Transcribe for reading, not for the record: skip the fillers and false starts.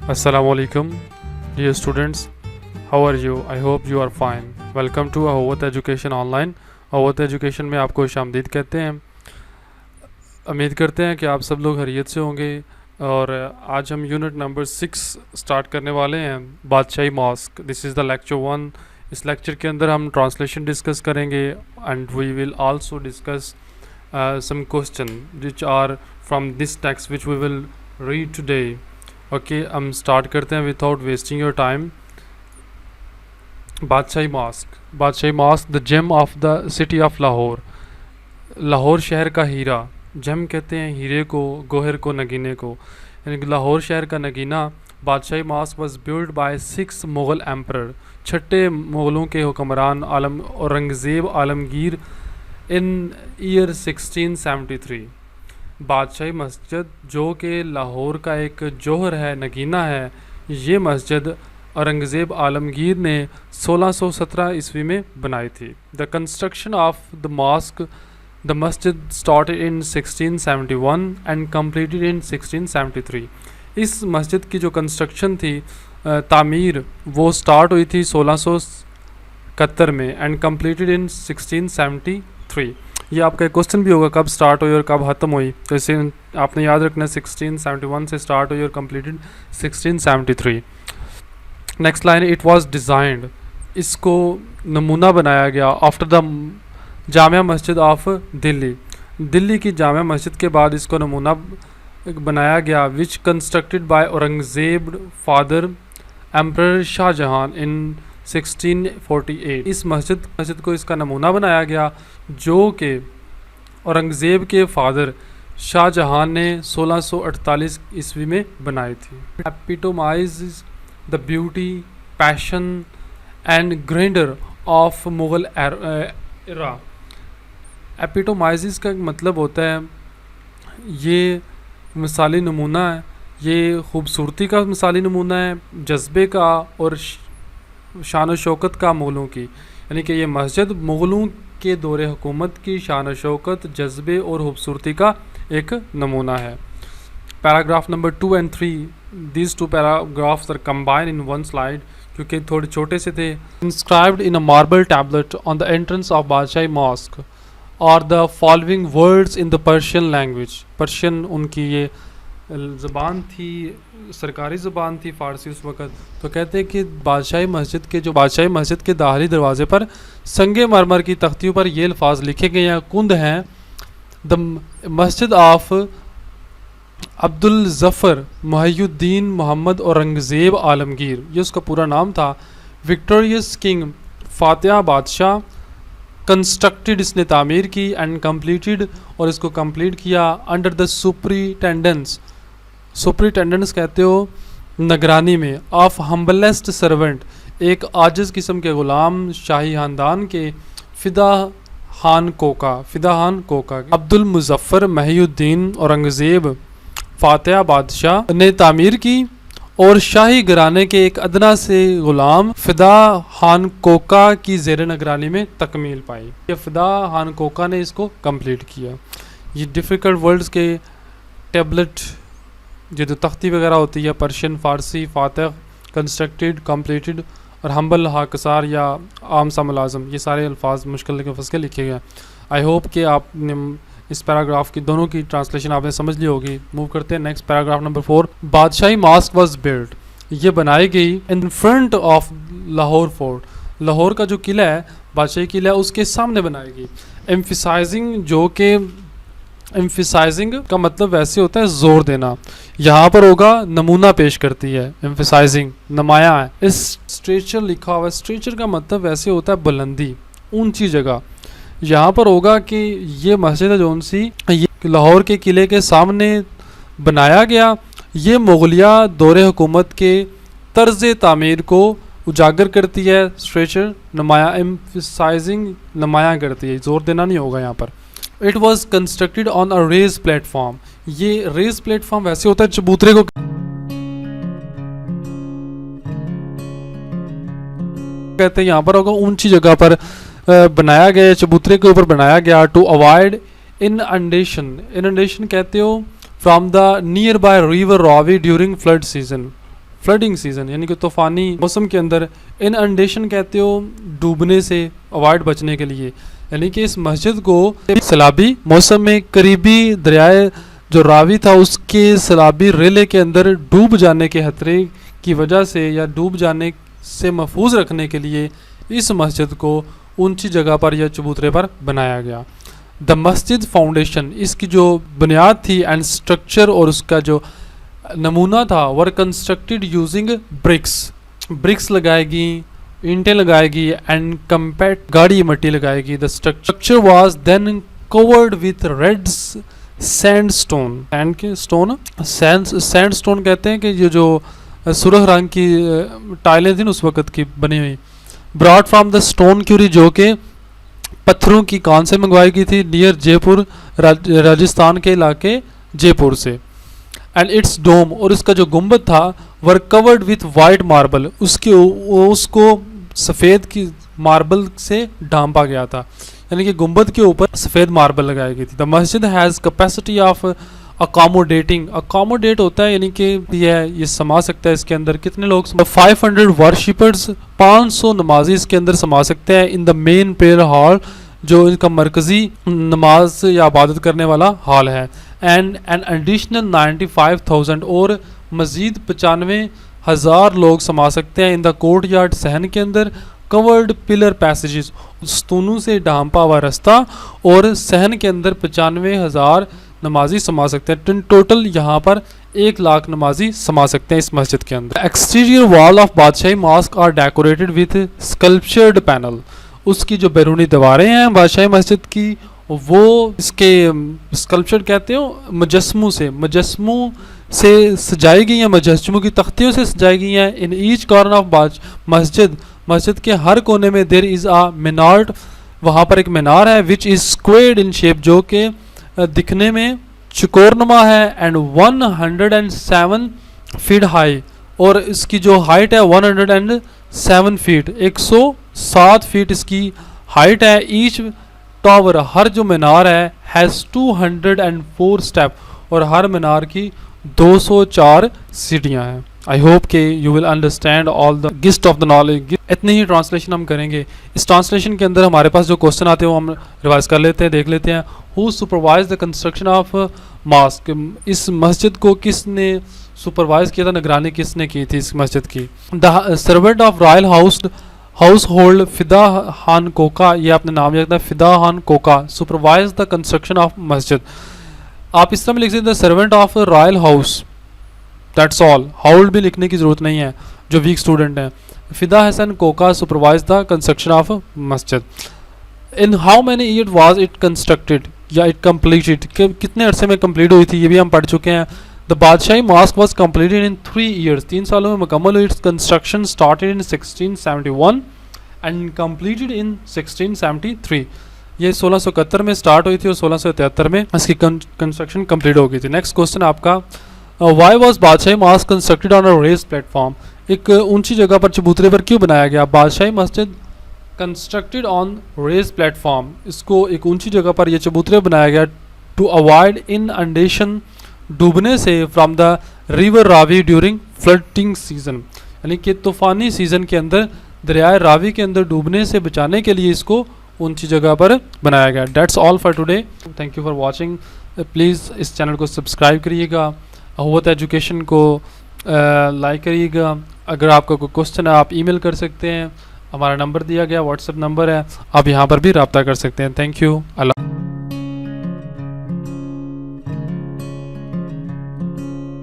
Assalamualaikum, dear students. How are you? I hope you are fine. Welcome to Ahovat Education Online. Ahovat Education में आपको खुशामदीद कहते हैं। उम्मीद करते हैं कि आप सब लोग खैरियत से होंगे और आज हम यूनिट नंबर 6 स्टार्ट करने वाले हैं, Badshahi mosque. This is the lecture 1। इस लेक्चर के अंदर हम ट्रांसलेशन डिस्कस करेंगे and we will also discuss some question which are from this text which we will read today. Okay हम स्टार्ट करते हैं without wasting your time. Badshahi mosque the gem of the city of Lahore. Lahore शहर का हीरा, GeM कहते हैं हीरे को, गोहर को, नगीने को, यानी कि लाहौर शहर का नगीना। Badshahi mosque was build by 6 Mughal emperor, छठे मुग़लों के हुक्मरान औरंगज़ेब आलमगीर इन ईयर 1673। बादशाही मस्जिद जो कि लाहौर का एक जौहर है, नगीना है, ये मस्जिद औरंगज़ेब आलमगीर ने 1617 ईस्वी में बनाई थी। द कंस्ट्रक्शन ऑफ द मस्जिद started in 1671 and completed in 1673। इस मस्जिद की जो कंस्ट्रक्शन थी, तामीर, वो स्टार्ट हुई थी 1671 में एंड कंप्लीटेड इन 1673। ये आपका एक क्वेश्चन भी होगा, कब स्टार्ट हुई और कब ख़त्म हुई, तो इसे आपने याद रखना है। 1671 से स्टार्ट हुई और completed 1673। Next line, it was designed, इसको नमूना बनाया गया after the Jamia Masjid of Delhi की जामिया मस्जिद के बाद इसको नमूना बनाया गया, which constructed by Aurangzeb father emperor Shah Jahan in 1648। इस मस्जिद को इसका नमूना बनाया गया जो कि औरंगज़ेब के फादर शाहजहां ने 1648 ईस्वी में बनाई थी। Epitomize the beauty, passion and grandeur of Mughal era. Epitomize का मतलब होता है, ये मिसाली नमूना है, ये खूबसूरती का मिसाली नमूना है, जज्बे का और शान व शौकत का मुग़लों की, यानी कि ये मस्जिद मुग़लों के दौरे हुकूमत की शान व शौकत, जज्बे और खूबसूरती का एक नमूना है। Paragraph number 2 and 3, these two paragraphs are combined in one slide क्योंकि थोड़े छोटे से थे। Inscribed in a marble tablet on the entrance of Badshahi mosque और the following words in the Persian language। Persian उनकी ये ज़बान थी, सरकारी ज़बान थी फ़ारसी उस वक़्त। तो कहते हैं कि बादशाही मस्जिद के दाखिली दरवाज़े पर संगे मरमर की तख्तियों पर ये अल्फाज लिखे गए हैं, कुंद हैं, द मस्जिद ऑफ अब्दुल ज़फ़र मुहियुद्दीन मोहम्मद औरंगज़ेब आलमगीर, ये उसका पूरा नाम था। विक्टोरियस किंग फातिहा बादशाह, कंस्ट्रक्टेड, इसने तामीर की, एंड कंप्लीटेड, और इसको कंप्लीट किया, अंडर द सुपरिटेंडेंस कहते हो निगरानी में, ऑफ हम्बलेस्ट सर्वेंट, एक आजिज़ किस्म के ग़ुलाम शाही ख़ानदान के, फ़िदा खान कोका। अब्दुल मुज़फ़्फ़र मुहियुद्दीन औरंगज़ेब फातिहा बादशाह ने तामीर की और शाही घराने के एक अदना से ग़ुलाम फ़िदा खान कोका की ज़ेर निगरानी में तकमील पाई। ये फ़िदा खान कोका ने इसको कंप्लीट किया। ये डिफ़िकल्ट वर्ड्स के टेबलेट, जो तख्ती वगैरह होती है, पर्शियन, फ़ारसी, फ़ातिह, कंस्ट्रक्टेड, कंप्लीटेड और हम्बल हाकसार या आम सा मुलाज़म, ये सारे अल्फाज मुश्किल के फंस के लिखे गए। आई होप कि आपने इस पैराग्राफ की दोनों की ट्रांसलेशन आपने समझ ली होगी। मूव करते हैं next paragraph number 4। Badshahi mosque was build, ये बनाई गई in front of Lahore fort, Lahore का जो किला है, बादशाही किला, उसके सामने बनाई गई। एम्फिसाइजिंग, जो कि एम्फिसाइजिंग का मतलब वैसे होता है जोर देना, यहाँ पर होगा नमूना पेश करती है, एम्फिसाइजिंग नुमाया है। इस स्ट्रेचर लिखा हुआ है, स्ट्रेचर का मतलब वैसे होता है बुलंदी, ऊंची जगह। यहाँ पर होगा कि ये मस्जिद जो सी ये लाहौर के किले के सामने बनाया गया, ये मुग़लिया दौरे हुकूमत के तर्ज़ तामीर को उजागर करती है। स्ट्रेचर नुमाया, एम्फिसाइजिंग नुमाया करती है, जोर देना नहीं होगा यहाँ पर। It was constructed on a raised platform, ये रेज प्लेटफॉर्म वैसे होता है चबूतरे को कहते हैं, यहाँ पर होगा ऊंची जगह पर बनाया गया, चबूतरे के ऊपर बनाया गया। टू अवॉइड इनंडेशन कहते हो from the near by river Ravi during flood season, flooding season यानी कि तूफ़ानी मौसम के अंदर। इनअंडेशन कहते हो डूबने से अवॉइड बचने के लिए, यानी कि इस मस्जिद को सैलाबी मौसम में करीबी दरियाए जो रावी था उसके सैलाबी रेले के अंदर डूब जाने के खतरे की वजह से या डूब जाने से महफूज रखने के लिए इस मस्जिद को ऊंची जगह पर या चबूतरे पर बनाया गया। द मस्जिद फाउंडेशन, इसकी जो बुनियाद थी एंड स्ट्रक्चर और उसका जो नमूना था, वर कंस्ट्रक्टेड यूजिंग ब्रिक्स लगाएगी, ईंटें लगाएगी एंड कम्पैक्ट गाड़ी मट्टी लगाएगी। The structure was then covered with red sandstone, sandstone कहते हैं कि ये जो सुरख रंग की टाइलें थी ना उस वक़्त की बनी हुई। Brought from the stone quarry, जो कि पत्थरों की कान से मंगवाई गई थी, नियर जयपुर, राजस्थान के इलाके जयपुर से। एंड इट्स डोम, और इसका जो गुंबद था, वर कवर्ड विथ वाइट मार्बल, उसको सफ़ेद की मार्बल से ढांपा गया था, यानी कि गुंबद के ऊपर सफ़ेद मार्बल लगाई गई थी। द मस्जिद हैज़ कैपेसिटी ऑफ अकोमोडेट होता है, यानी कि ये समा सकता है इसके अंदर कितने लोग, 500 वर्शिपर्स, 500 नमाजी इसके अंदर समा सकते हैं। In the main prayer hall, जो इनका मरकज़ी नमाज या इबादत करने वाला हॉल है। एंड एन एडिशनल 95,000, और मज़ीद 95,000 लोग समा सकते हैं। इन द कोर्ट यार्ड, सहन के अंदर, कवर्ड पिलर पैसेजेस, स्तूनों से ढांपा हुआ रास्ता, और सहन के अंदर 95,000 नमाजी समा सकते हैं। टोटल यहाँ पर 1 लाख नमाजी समा सकते हैं इस मस्जिद के अंदर। Exterior wall of Badshahi mosque are decorated with sculptured panel, उसकी जो बैरूनी दीवारें हैं बादशाही मस्जिद की, वो इसके स्कल्पचर कहते हो मुजस्मों से सजाई गई हैं, मुजस्मों की तख्तियों से सजाई गई हैं। इन ईच कॉर्नर ऑफ मस्जिद के हर कोने में देर इज़ आ मीनार, वहाँ पर एक मीनार है, which is squared in shape, जो कि दिखने में चकोरनुमा है। एंड 107 फीट हाई, और इसकी जो हाइट है 107 फीट, 107 फीट इसकी हाइट है। ईच टावर, हर जो मीनार है, हैज़ 204 स्टेप, और हर मीनार की 204 सीढ़ियाँ हैं। आई होप के you will understand all the gist of the knowledge. इतनी ही ट्रांसलेशन हम करेंगे। इस ट्रांसलेशन के अंदर हमारे पास जो क्वेश्चन आते हैं वो हम रिवाइज कर लेते हैं, देख लेते हैं। Who supervise the construction of mosque, इस मस्जिद को किसने सुपरवाइज किया था, निगरानी किसने की थी इस मस्जिद की। The servant of royal house hold फिदा खान कोका, ये आपने नाम लिखा था, फिदा Khan Coca, supervise the construction of मस्जिद। आप इस तरह में लिख सकते हैं servant of royal house, that's all, hold भी लिखने की जरूरत नहीं है जो वीक स्टूडेंट हैं। Fida Hasan Koka supervise the construction of masjid. In how many year was it constructed, या इट कम्प्लीटेड, कितने अरसे में कंप्लीट हुई थी, ये भी हम पढ़ चुके हैं। The Badshahi mosque was completed in 3 years, 3 सालों में मुकम्मल हुई। Its construction started in 1671 and completed in 1673। ये 1671 में स्टार्ट हुई थी और 1673 में इसकी कंस्ट्रक्शन कंप्लीट हो गई थी। नेक्स्ट क्वेश्चन आपका, why was Badshahi mosque constructed on a raised platform, एक ऊंची जगह पर चबूतरे पर क्यों बनाया गया। बादशाही मस्जिद कंस्ट्रक्टेड ऑन रेज प्लेटफॉर्म, इसको एक ऊंची जगह पर यह चबूतरे बनाया गया टू अवॉइड इनअंडेशन, डूबने से, from the river Ravi during flooding season, यानी कि तूफ़ानी सीज़न के अंदर दरियाए रावी के अंदर डूबने से बचाने के लिए इसको ऊंची जगह पर बनाया गया। That's all for today, thank you for watching. Please इस चैनल को सब्सक्राइब करिएगा, अहवत एजुकेशन को लाइक करिएगा। अगर आपका कोई क्वेश्चन है आप ईमेल कर सकते हैं, हमारा नंबर दिया गया व्हाट्सएप नंबर है, आप यहाँ पर भी रब्ता कर सकते हैं। Thank you, Allah.